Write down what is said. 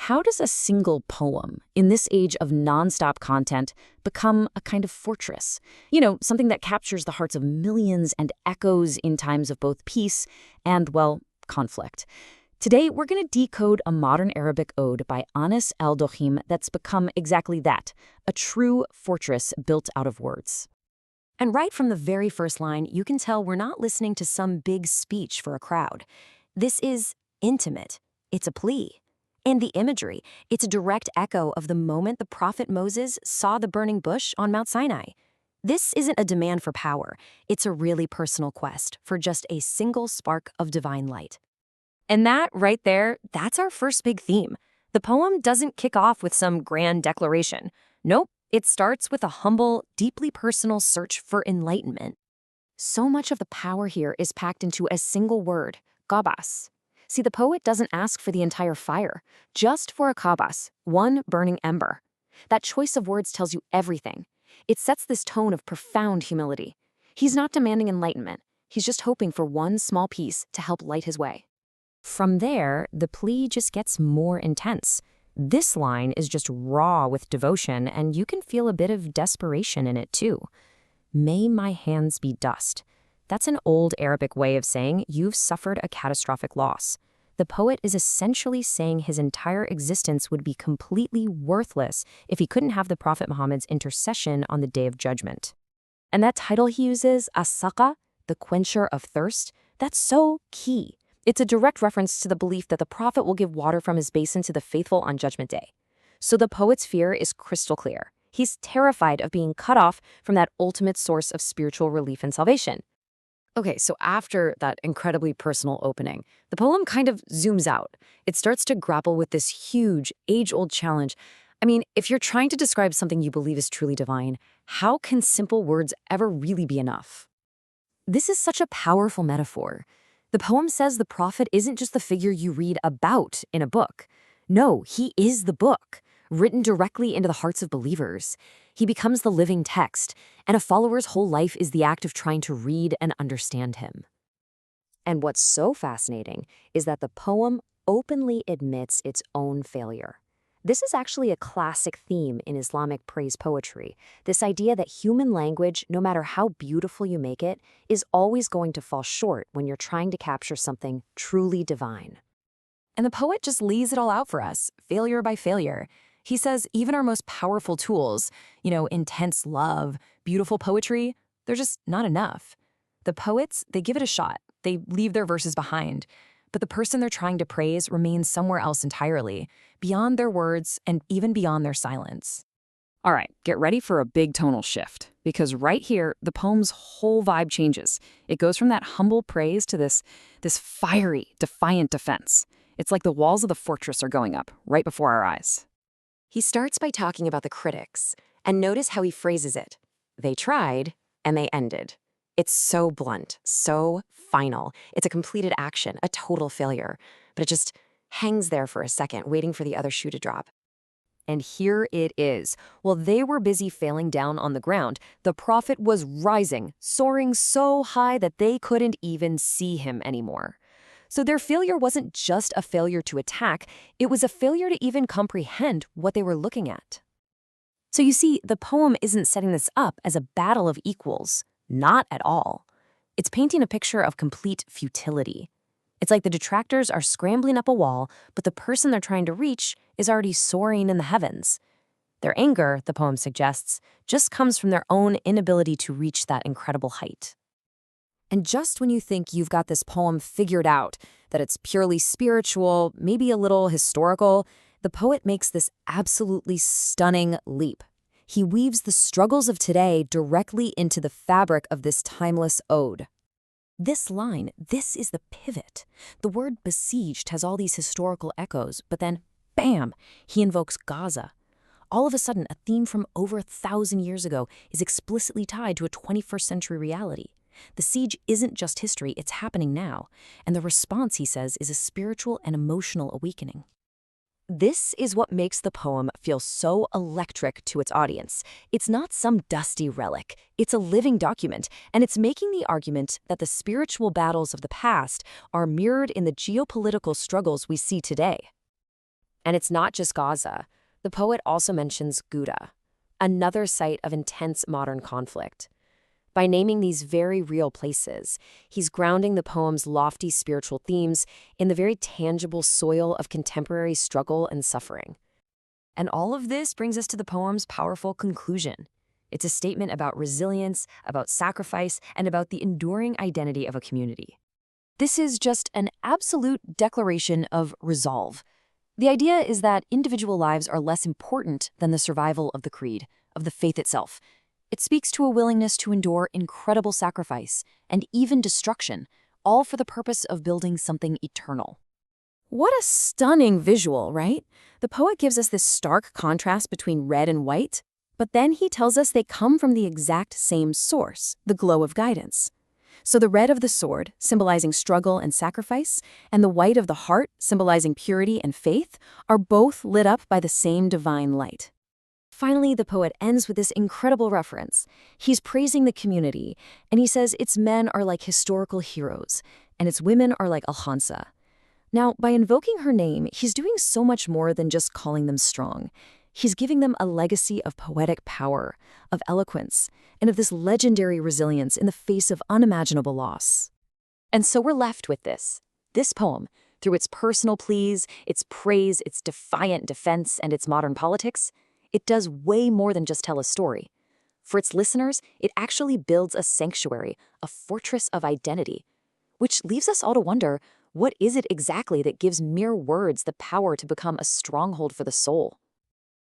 how does a single poem, in this age of nonstop content, become a kind of fortress? Something that captures the hearts of millions and echoes in times of both peace and, well, conflict. Today, we're going to decode a modern Arabic ode by Anas Al-Daghim that's become exactly that, a true fortress built out of words. And right from the very first line, you can tell we're not listening to some big speech for a crowd. This is intimate. It's a plea. And the imagery, it's a direct echo of the moment the prophet Moses saw the burning bush on Mount Sinai. This isn't a demand for power. It's a really personal quest for just a single spark of divine light. And that right there, that's our first big theme. The poem doesn't kick off with some grand declaration. Nope, it starts with a humble, deeply personal search for enlightenment. So much of the power here is packed into a single word, qabas. See, the poet doesn't ask for the entire fire, just for a qabas, one burning ember. That choice of words tells you everything. It sets this tone of profound humility. He's not demanding enlightenment. He's just hoping for one small piece to help light his way. From there, the plea just gets more intense. This line is just raw with devotion, and you can feel a bit of desperation in it too. May my hands be dust. That's an old Arabic way of saying you've suffered a catastrophic loss. The poet is essentially saying his entire existence would be completely worthless if he couldn't have the Prophet Muhammad's intercession on the Day of Judgment. And that title he uses, as-saqa, the quencher of thirst, that's so key. It's a direct reference to the belief that the Prophet will give water from his basin to the faithful on Judgment Day. So the poet's fear is crystal clear. He's terrified of being cut off from that ultimate source of spiritual relief and salvation. Okay, so after that incredibly personal opening, the poem kind of zooms out. It starts to grapple with this huge, age-old challenge. I mean, if you're trying to describe something you believe is truly divine, how can simple words ever really be enough? This is such a powerful metaphor. The poem says the prophet isn't just the figure you read about in a book. No, he is the book, written directly into the hearts of believers. He becomes the living text, and a follower's whole life is the act of trying to read and understand him. And what's so fascinating is that the poem openly admits its own failure. This is actually a classic theme in Islamic praise poetry, this idea that human language, no matter how beautiful you make it, is always going to fall short when you're trying to capture something truly divine. And the poet just lays it all out for us, failure by failure. He says even our most powerful tools, intense love, beautiful poetry, they're just not enough. The poets, they give it a shot. They leave their verses behind. But the person they're trying to praise remains somewhere else entirely, beyond their words and even beyond their silence. All right, get ready for a big tonal shift, because right here, the poem's whole vibe changes. It goes from that humble praise to this fiery, defiant defense. It's like the walls of the fortress are going up right before our eyes. He starts by talking about the critics, and notice how he phrases it. They tried, and they ended. It's so blunt, so final. It's a completed action, a total failure. But it just hangs there for a second, waiting for the other shoe to drop. And here it is. While they were busy failing down on the ground, the prophet was rising, soaring so high that they couldn't even see him anymore. So their failure wasn't just a failure to attack, it was a failure to even comprehend what they were looking at. So you see, the poem isn't setting this up as a battle of equals. Not at all. It's painting a picture of complete futility. It's like the detractors are scrambling up a wall, but the person they're trying to reach is already soaring in the heavens. Their anger, the poem suggests, just comes from their own inability to reach that incredible height. And just when you think you've got this poem figured out, that it's purely spiritual, maybe a little historical, the poet makes this absolutely stunning leap. He weaves the struggles of today directly into the fabric of this timeless ode. This line, this is the pivot. The word besieged has all these historical echoes, but then, bam, he invokes Gaza. All of a sudden, a theme from over 1,000 years ago is explicitly tied to a 21st century reality. The siege isn't just history, it's happening now. And the response, he says, is a spiritual and emotional awakening. This is what makes the poem feel so electric to its audience. It's not some dusty relic. It's a living document, and it's making the argument that the spiritual battles of the past are mirrored in the geopolitical struggles we see today. And it's not just Gaza. The poet also mentions Ghouta, another site of intense modern conflict. By naming these very real places, he's grounding the poem's lofty spiritual themes in the very tangible soil of contemporary struggle and suffering. And all of this brings us to the poem's powerful conclusion. It's a statement about resilience, about sacrifice, and about the enduring identity of a community. This is just an absolute declaration of resolve. The idea is that individual lives are less important than the survival of the creed, of the faith itself. It speaks to a willingness to endure incredible sacrifice and even destruction, all for the purpose of building something eternal. What a stunning visual, right? The poet gives us this stark contrast between red and white, but then he tells us they come from the exact same source, the glow of guidance. So the red of the sword, symbolizing struggle and sacrifice, and the white of the heart, symbolizing purity and faith, are both lit up by the same divine light. Finally, the poet ends with this incredible reference. He's praising the community, and he says its men are like historical heroes, and its women are like Al-Hansa. Now, by invoking her name, he's doing so much more than just calling them strong. He's giving them a legacy of poetic power, of eloquence, and of this legendary resilience in the face of unimaginable loss. And so we're left with this poem, through its personal pleas, its praise, its defiant defense, and its modern politics, it does way more than just tell a story. For its listeners, it actually builds a sanctuary, a fortress of identity, which leaves us all to wonder, what is it exactly that gives mere words the power to become a stronghold for the soul?